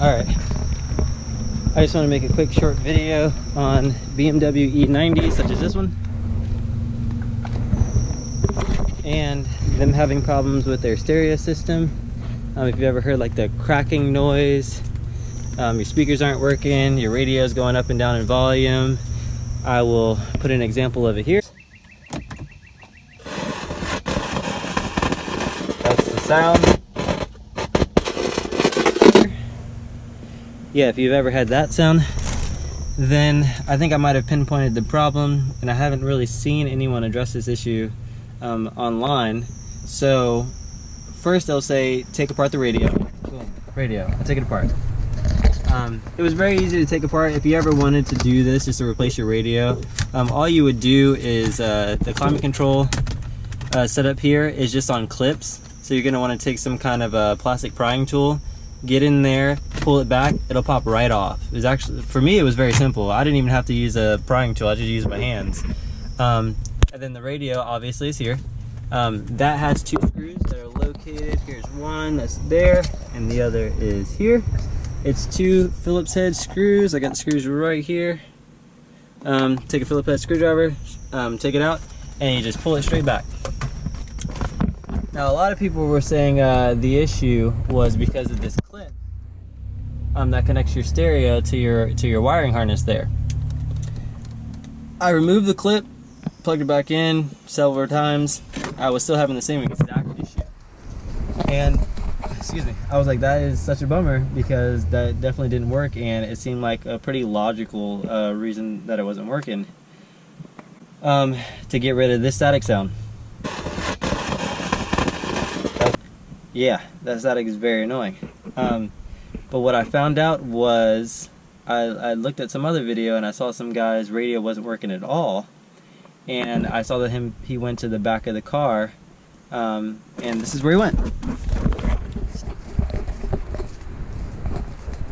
Alright, I just want to make a quick short video on BMW E90 such as this one, and them having problems with their stereo system. If you've ever heard like the cracking noise, your speakers aren't working, your radio is going up and down in volume. I will put an example of it here. That's the sound. Yeah, if you've ever had that sound, then I think I might have pinpointed the problem, and I haven't really seen anyone address this issue online. So first they'll say take apart the radio. Boom, radio, I'll take it apart. It was very easy to take apart. If you ever wanted to do this, just to replace your radio, all you would do is the climate control setup here is just on clips. So you're going to want to take some kind of a plastic prying tool, get in there, pull it back, it'll pop right off. It was actually, for me, it was very simple. I didn't even have to use a prying tool, I just used my hands. And then the radio obviously is here. That has two screws that are located. Here's one that's there, and the other is here. It's two Phillips head screws. I got the screws right here. Take a Phillips head screwdriver, take it out, and you just pull it straight back. Now, a lot of people were saying the issue was because of this clip that connects your stereo to your wiring harness there. I removed the clip, plugged it back in several times. I was still having the same exact issue. And, excuse me, I was like, that is such a bummer, because that definitely didn't work, and it seemed like a pretty logical reason that it wasn't working. To get rid of this static sound. Yeah, that static is very annoying. But what I found out was, I looked at some other video and I saw some guy's radio wasn't working at all. And I saw that he went to the back of the car, and this is where he went.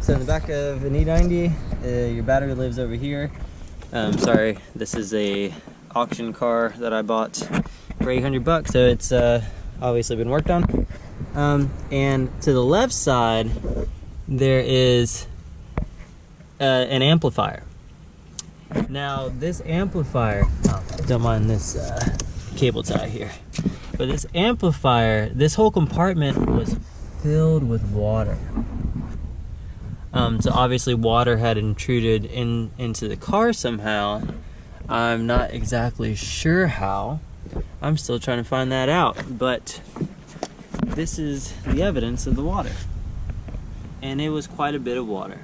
So in the back of an E90, your battery lives over here. Sorry, this is a auction car that I bought for $800, so it's obviously been worked on. And to the left side, there is an amplifier. Now, this amplifier, don't mind this cable tie here, but this amplifier, this whole compartment was filled with water. So obviously water had intruded into the car somehow. I'm not exactly sure how. I'm still trying to find that out, but this is the evidence of the water. And it was quite a bit of water.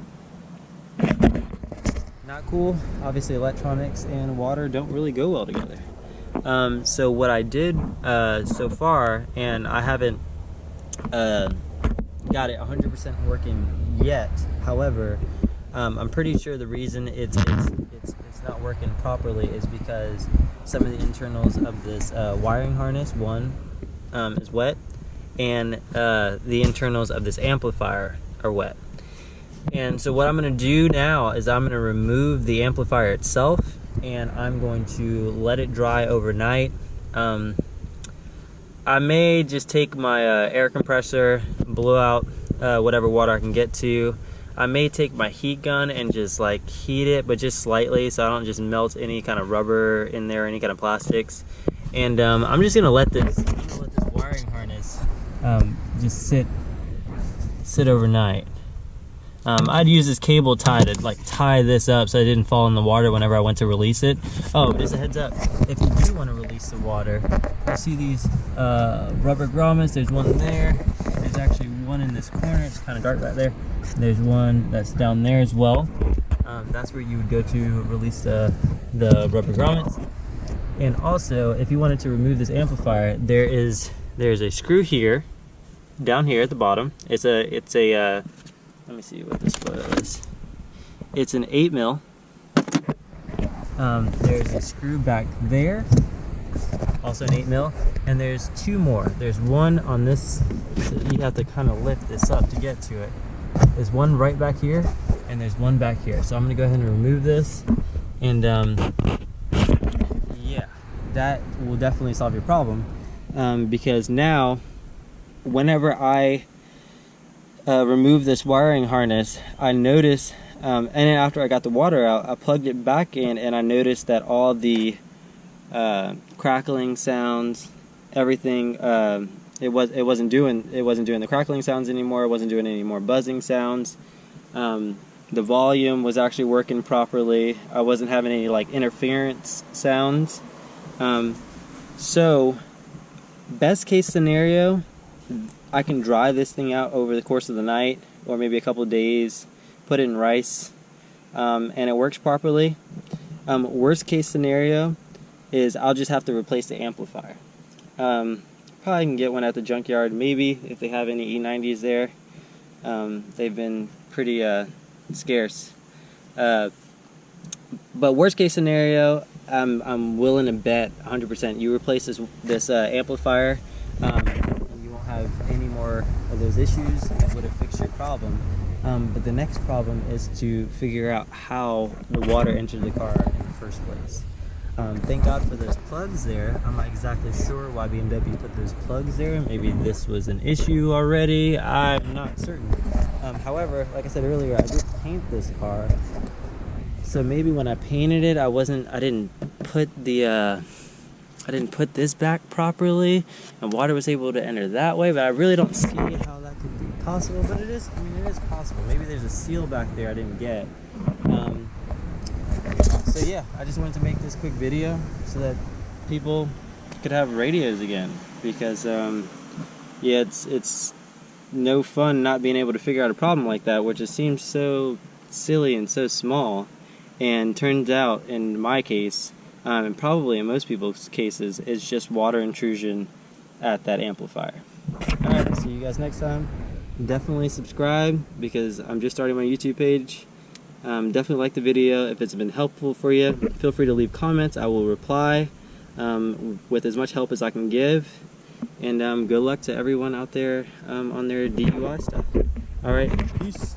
Not cool. Obviously electronics and water don't really go well together. So what I did so far, and I haven't got it 100% working yet, however, I'm pretty sure the reason it's not working properly is because some of the internals of this wiring harness, one, is wet, and the internals of this amplifier are wet. And so what I'm going to do now is I'm going to remove the amplifier itself, and I'm going to let it dry overnight. I may just take my air compressor, blow out whatever water I can get to. I may take my heat gun and just like heat it, but just slightly, so I don't just melt any kind of rubber in there, any kind of plastics. And I'm just gonna let this wiring harness just sit overnight. I'd use this cable tie to like tie this up so it didn't fall in the water whenever I went to release it. Oh, just a heads up, if you do want to release the water, you see these rubber grommets. There's one there. There's actually one in this corner. It's kind of dark right there. There's one that's down there as well. That's where you would go to release the rubber grommets. And also, if you wanted to remove this amplifier, there's a screw here, down here at the bottom. It's a let me see what this was. It's an 8mm. There's a screw back there, also an 8mm, and there's two more. There's one on this, so you have to kind of lift this up to get to it. There's one right back here, and there's one back here. So I'm gonna go ahead and remove this, and yeah, that will definitely solve your problem, because now, whenever I remove this wiring harness, I noticed, and then after I got the water out, I plugged it back in, and I noticed that all the crackling sounds, everything, it wasn't doing the crackling sounds anymore. It wasn't doing any more buzzing sounds. The volume was actually working properly. I wasn't having any like interference sounds. So best case scenario, I can dry this thing out over the course of the night or maybe a couple of days, put it in rice, and it works properly. Worst case scenario is I'll just have to replace the amplifier. Probably can get one at the junkyard, maybe, if they have any E90s there. They've been pretty scarce. But worst case scenario, I'm willing to bet 100% you replace this amplifier, and you won't have any more of those issues, and it would have fixed your problem. But the next problem is to figure out how the water entered the car in the first place. Thank God for those plugs there. I'm not exactly sure why BMW put those plugs there. Maybe this was an issue already. I'm not certain. However, like I said earlier, I did paint this car. So maybe when I painted it, I didn't put this back properly, and water was able to enter that way. But I really don't see how that could be possible. But it is. I mean, it is possible. Maybe there's a seal back there I didn't get. So yeah, I just wanted to make this quick video so that people could have radios again, because yeah, it's no fun not being able to figure out a problem like that, which just seems so silly and so small, and turns out in my case, and probably in most people's cases, it's just water intrusion at that amplifier. Alright, see you guys next time. Definitely subscribe, because I'm just starting my YouTube page. Definitely like the video. If it's been helpful for you, feel free to leave comments. I will reply with as much help as I can give. And good luck to everyone out there on their DUI stuff. Alright, peace.